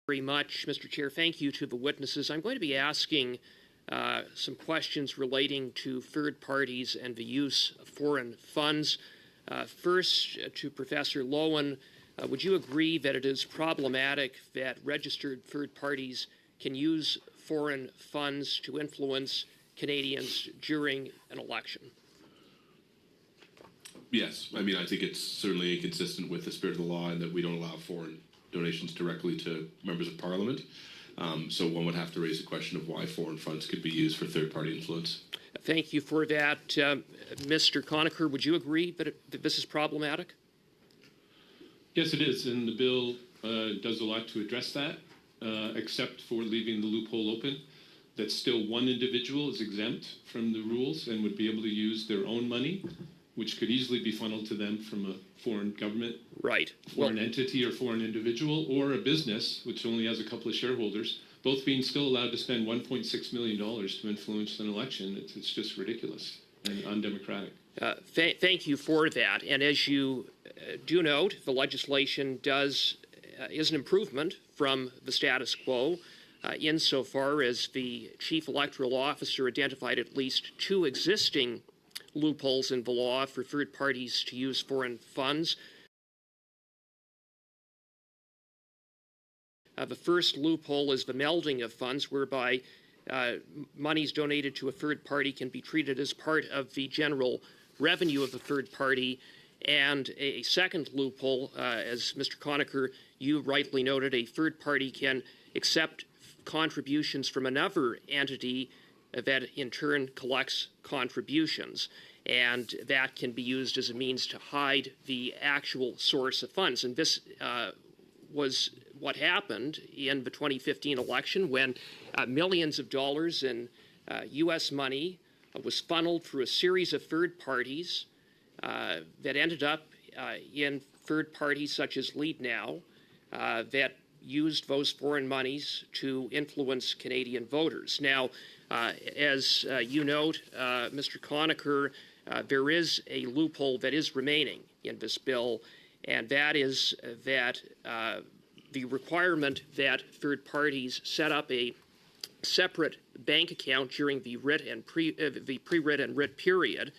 Very much, Mr. Chair. Thank you to the witnesses. I'm going to be asking some questions relating to third parties and the use of foreign funds. First, to Professor Lowen, would you agree that it is problematic that registered third parties can use foreign funds to influence Canadians during an election? Yes. I mean, I think it's certainly inconsistent with the spirit of the law in that we don't allow foreign donations directly to members of Parliament. So one would have to raise the question of why foreign funds could be used for third-party influence. Thank you for that. Mr. Conacher, would you agree that this is problematic? Yes, it is, and the bill does a lot to address that, except for leaving the loophole open that still one individual is exempt from the rules and would be able to use their own money, which could easily be funneled to them from a foreign government, right, foreign entity or foreign individual, or a business, which only has a couple of shareholders, both being still allowed to spend $1.6 million to influence an election. It's just ridiculous and undemocratic. Thank you for that. And as you do note, the legislation is an improvement from the status quo insofar as the Chief Electoral Officer identified at least two existing loopholes in the law for third parties to use foreign funds. The first loophole is the melding of funds, whereby monies donated to a third party can be treated as part of the general revenue of the third party. And a second loophole, as Mr. Conacher, you rightly noted, a third party can accept contributions from another entity that in turn collects contributions, and that can be used as a means to hide the actual source of funds. And this was what happened in the 2015 election when millions of dollars in U.S. money was funneled through a series of third parties that ended up in third parties such as Lead Now that used those foreign monies to influence Canadian voters. Now, as you note, Mr. Conacher, there is a loophole that is remaining in this bill, and that is that the requirement that third parties set up a separate bank account during the pre-writ and writ period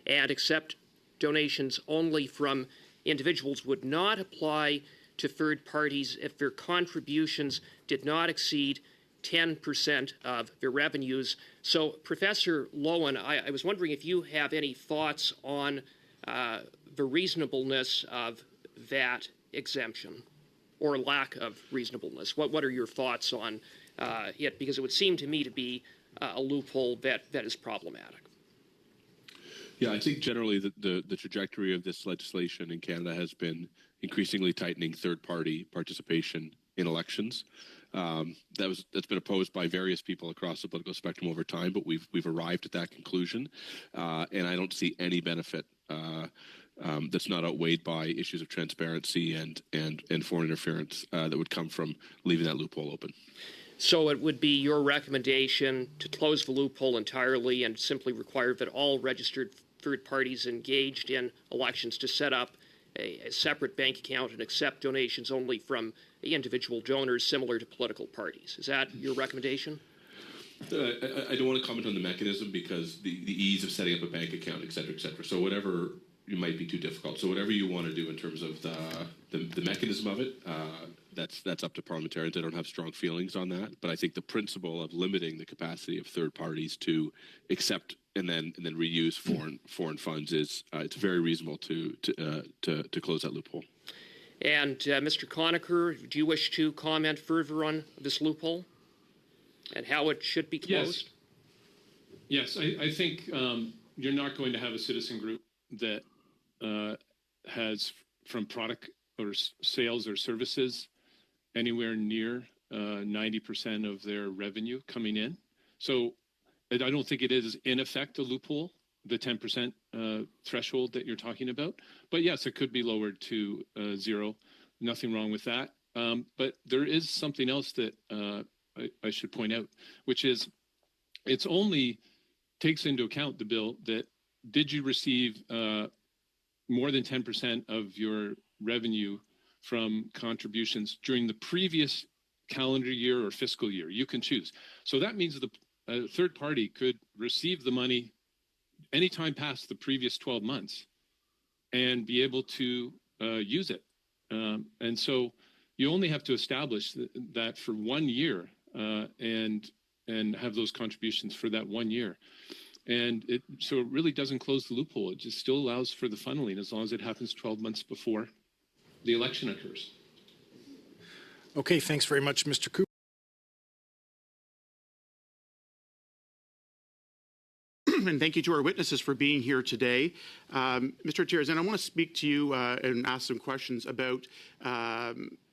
and accept donations only from individuals would not apply to third parties if their contributions did not exceed 10% of their revenues. So, Professor Lowen, I was wondering if you have any thoughts on the reasonableness of that exemption or lack of reasonableness. What are your thoughts on it? Because it would seem to me to be a loophole that is problematic. Yeah, I think generally the trajectory of this legislation in Canada has been increasingly tightening third-party participation in elections. That's been opposed by various people across the political spectrum over time, but we've arrived at that conclusion, and I don't see any benefit that's not outweighed by issues of transparency and foreign interference that would come from leaving that loophole open. So it would be your recommendation to close the loophole entirely and simply require that all registered third parties engaged in elections to set up a separate bank account and accept donations only from individual donors similar to political parties. Is that your recommendation? I don't want to comment on the mechanism because the ease of setting up a bank account, et cetera, et cetera. So whatever, it might be too difficult. So whatever you want to do in terms of the mechanism of it, that's up to parliamentarians. I don't have strong feelings on that, but I think the principle of limiting the capacity of third parties to accept and then reuse foreign funds is it's very reasonable to close that loophole. And Mr. Conacher, do you wish to comment further on this loophole and how it should be closed? Yes, I think you're not going to have a citizen group that has from product or sales or services anywhere near 90% of their revenue coming in. So I don't think it is in effect a loophole, the 10% threshold that you're talking about. But yes, it could be lowered to zero. Nothing wrong with that. But there is something else that I should point out, which is it's only takes into account the bill that did you receive more than 10% of your revenue from contributions during the previous calendar year or fiscal year. You can choose. So that means the third party could receive the money anytime past the previous 12 months and be able to use it. And so you only have to establish that for 1 year and have those contributions for that 1 year. And so it really doesn't close the loophole. It just still allows for the funneling as long as it happens 12 months before the election occurs. Okay, thanks very much, Mr. Cooper. And thank you to our witnesses for being here today. Mr. Chairs, and I want to speak to you and ask some questions about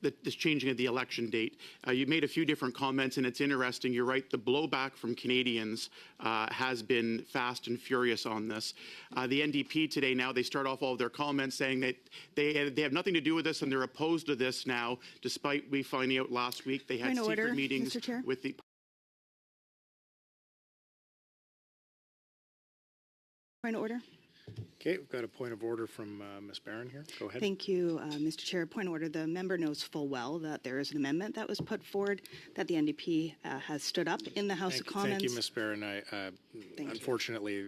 this changing of the election date. You made a few different comments, and it's interesting. You're right. The blowback from Canadians has been fast and furious on this. The NDP today now, they start off all of their comments saying that they have nothing to do with this and they're opposed to this now, despite we finding out last week they had secret meetings Mr. Chair? with the... Point of order. Okay, we've got a point of order from Ms. Barron here. Go ahead. Thank you, Mr. Chair. Point of order. The member knows full well that there is an amendment that was put forward that the NDP has stood up in the House of Commons. Thank you, Ms. Barron. Unfortunately,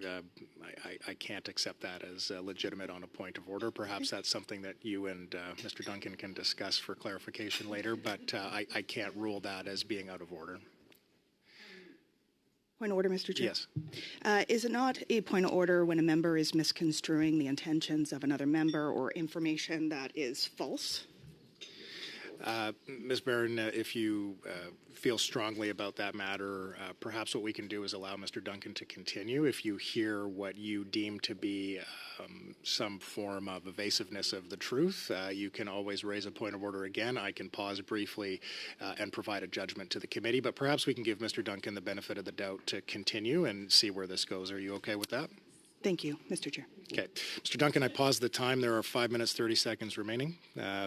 I can't accept that as legitimate on a point of order. Perhaps that's something that you and Mr. Duncan can discuss for clarification later, but I can't rule that as being out of order. Point of order, Mr. Chair. Yes. Is it not a point of order when a member is misconstruing the intentions of another member or information that is false? Ms. Barron, if you feel strongly about that matter, perhaps what we can do is allow Mr. Duncan to continue. If you hear what you deem to be some form of evasiveness of the truth, you can always raise a point of order again. I can pause briefly and provide a judgment to the committee, but perhaps we can give Mr. Duncan the benefit of the doubt to continue and see where this goes. Are you okay with that? Thank you, Mr. Chair. Okay. Mr. Duncan, I pause the time. There are 5 minutes, 30 seconds remaining.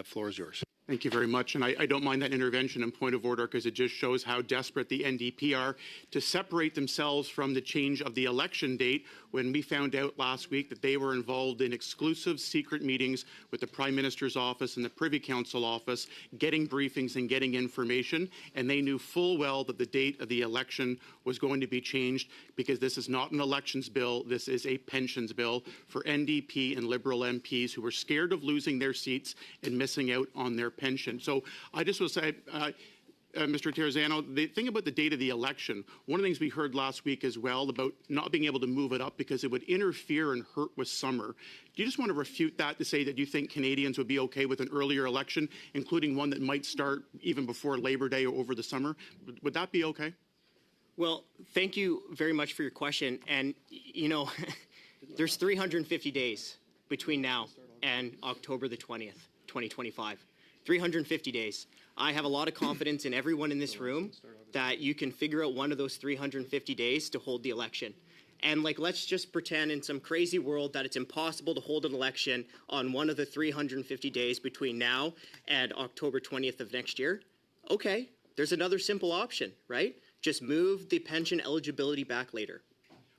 Floor is yours. Thank you very much. And I don't mind that intervention and point of order because it just shows how desperate the NDP are to separate themselves from the change of the election date when we found out last week that they were involved in exclusive secret meetings with the Prime Minister's office and the Privy Council office, getting briefings and getting information. And they knew full well that the date of the election was going to be changed because this is not an elections bill. This is a pensions bill for NDP and Liberal MPs who were scared of losing their seats and missing out on their pension. So I just will say, Mr. Terrazzano, the thing about the date of the election, one of the things we heard last week as well about not being able to move it up because it would interfere and hurt with summer. Do you just want to refute that to say that you think Canadians would be okay with an earlier election, including one that might start even before Labor Day or over the summer? Would that be okay? Well, thank you very much for your question. And, you know, there's 350 days between now and October the 20th, 2025. 350 days. I have a lot of confidence in everyone in this room that you can figure out one of those 350 days to hold the election. And let's just pretend in some crazy world that it's impossible to hold an election on one of the 350 days between now and October 20th of next year. Okay, there's another simple option, right? Just move the pension eligibility back later.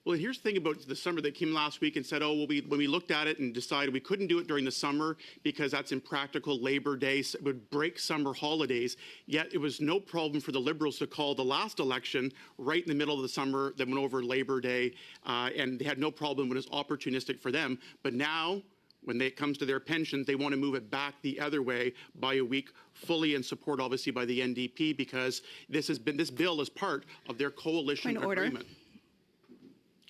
Well, here's the thing about the summer that came last week and said, oh, well, when we looked at it and decided we couldn't do it during the summer because that's impractical, Labor Day, it would break summer holidays. Yet it was no problem for the Liberals to call the last election right in the middle of the summer that went over Labor Day, and they had no problem when it was opportunistic for them. But now, when it comes to their pensions, they want to move it back the other way by a week, fully in support, obviously, by the NDP, because this bill is part of their coalition agreement.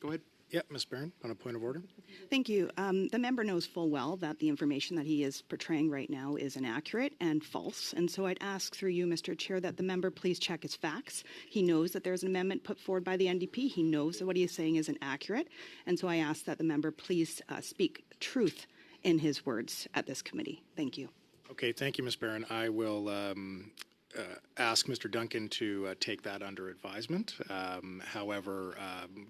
Go ahead. Yeah, Ms. Barron, on a point of order. Thank you. The member knows full well that the information that he is portraying right now is inaccurate and false. And so I'd ask through you, Mr. Chair, that the member please check his facts. He knows that there's an amendment put forward by the NDP. He knows that what he is saying is inaccurate. And so I ask that the member please speak truth in his words at this committee. Thank you. Okay, thank you, Ms. Barron. I will ask Mr. Duncan to take that under advisement. However,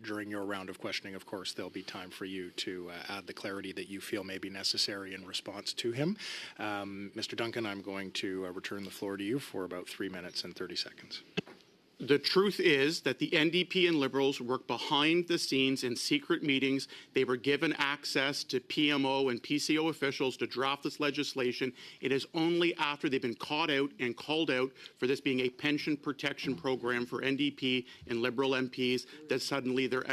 during your round of questioning, of course, there'll be time for you to add the clarity that you feel may be necessary in response to him. Mr. Duncan, I'm going to return the floor to you for about 3 minutes and 30 seconds. The truth is that the NDP and Liberals work behind the scenes in secret meetings. They were given access to PMO and PCO officials to draft this legislation. It is only after they've been caught out and called out for this being a pension protection program for NDP and Liberal MPs that suddenly they're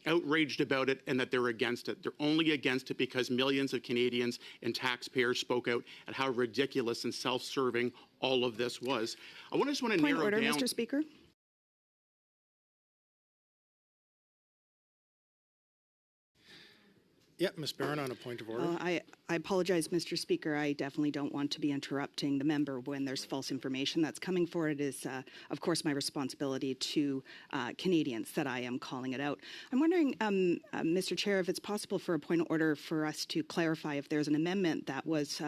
outraged about it and that they're against it. They're only against it because millions of Canadians and taxpayers spoke out at how ridiculous and self-serving all of this was. I just want to Point narrow of order, down. Mr. Speaker. Yeah, Ms. Barron on a point of order. I apologize, Mr. Speaker. I definitely don't want to be interrupting the member when there's false information that's coming forward. It is, of course, my responsibility to Canadians that I am calling it out. I'm wondering, Mr. Chair, if it's possible for a point of order for us to clarify if there's an amendment that was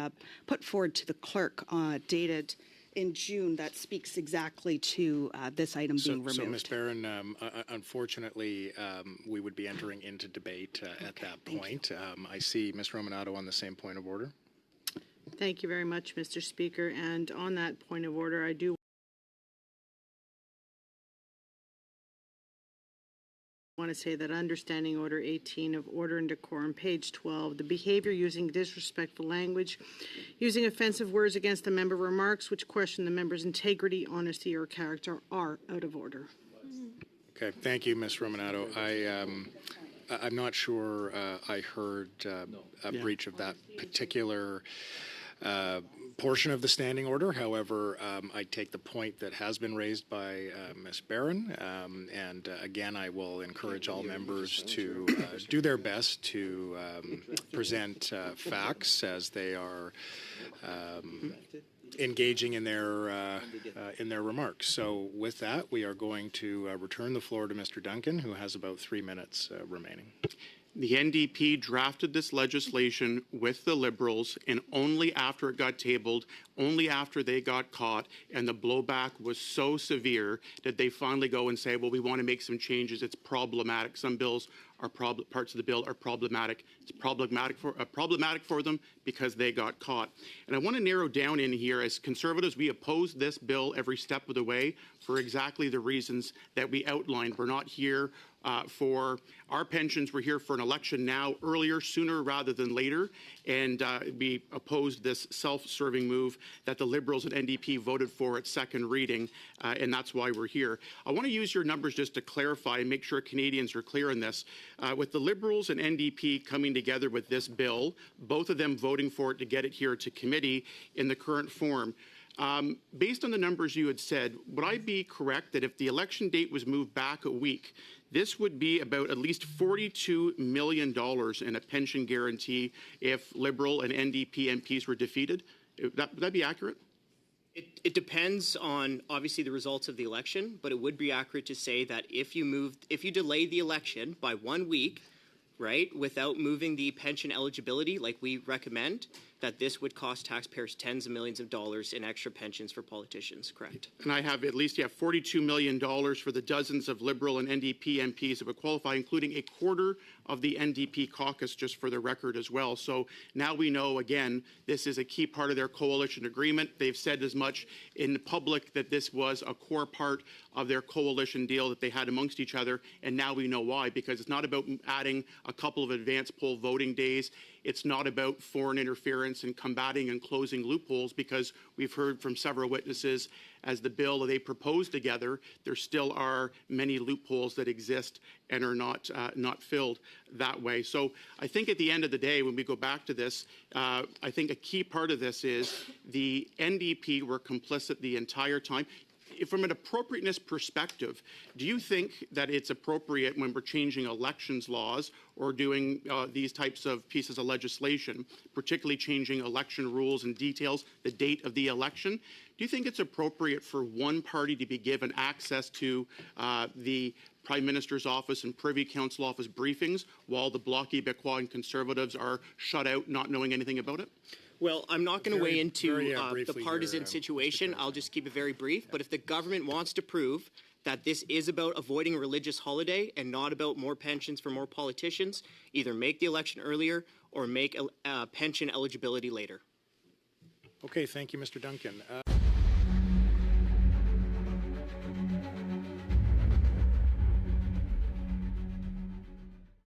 put forward to the clerk dated in June that speaks exactly to this item being removed. So, Ms. Barron, unfortunately, we would be entering into debate at that point. I see Ms. Romanato on the same point of order. Thank you very much, Mr. Speaker. And on that point of order, I do want to say that understanding Order 18 of Order and Decorum, page 12, the behavior using disrespectful language, using offensive words against the member, remarks which question the member's integrity, honesty, or character are out of order. Okay, thank you, Ms. Romanato. I'm not sure I heard a breach of that particular portion of the standing order. However, I take the point that has been raised by Ms. Barron, and again, I will encourage all members to do their best to present facts as they are engaging in their remarks. So with that, we are going to return the floor to Mr. Duncan, who has about 3 minutes remaining. The NDP drafted this legislation with the Liberals, and only after it got tabled, only after they got caught, and the blowback was so severe that they finally go and say, well, we want to make some changes. It's problematic. Some bills are parts of the bill are problematic. It's problematic for them because they got caught. And I want to narrow down in here, as Conservatives, we oppose this bill every step of the way for exactly the reasons that we outlined. We're not here for our pensions. We're here for an election now, earlier, sooner rather than later. And we opposed this self-serving move that the Liberals and NDP voted for at second reading, and that's why we're here. I want to use your numbers just to clarify and make sure Canadians are clear on this. With the Liberals and NDP coming together with this bill, both of them voting for it to get it here to committee in the current form, based on the numbers you had said, would I be correct that if the election date was moved back a week, this would be about at least $42 million in a pension guarantee if Liberal and NDP MPs were defeated? Would that be accurate? It depends on, obviously, the results of the election, but it would be accurate to say that if you delayed the election by 1 week, right, without moving the pension eligibility like we recommend, that this would cost taxpayers tens of millions of dollars in extra pensions for politicians, correct? And I have at least $42 million for the dozens of Liberal and NDP MPs that would qualify, including a quarter of the NDP caucus, just for the record as well. So now we know, again, this is a key part of their coalition agreement. They've said as much in public that this was a core part of their coalition deal that they had amongst each other, and now we know why, because it's not about adding a couple of advance poll voting days. It's not about foreign interference and combating and closing loopholes, because we've heard from several witnesses as the bill that they proposed together, there still are many loopholes that exist and are not filled that way. So I think at the end of the day, when we go back to this, I think a key part of this is the NDP were complicit the entire time. From an appropriateness perspective, do you think that it's appropriate when we're changing elections laws or doing these types of pieces of legislation, particularly changing election rules and details, the date of the election, do you think it's appropriate for one party to be given access to the Prime Minister's office and Privy Council office briefings while the Bloc Québécois and Conservatives are shut out, not knowing anything about it? Well, I'm not going to weigh into the partisan here, situation. I'll just keep it very brief. But if the government wants to prove that this is about avoiding a religious holiday and not about more pensions for more politicians, either make the election earlier or make pension eligibility later. Okay, thank you, Mr. Duncan.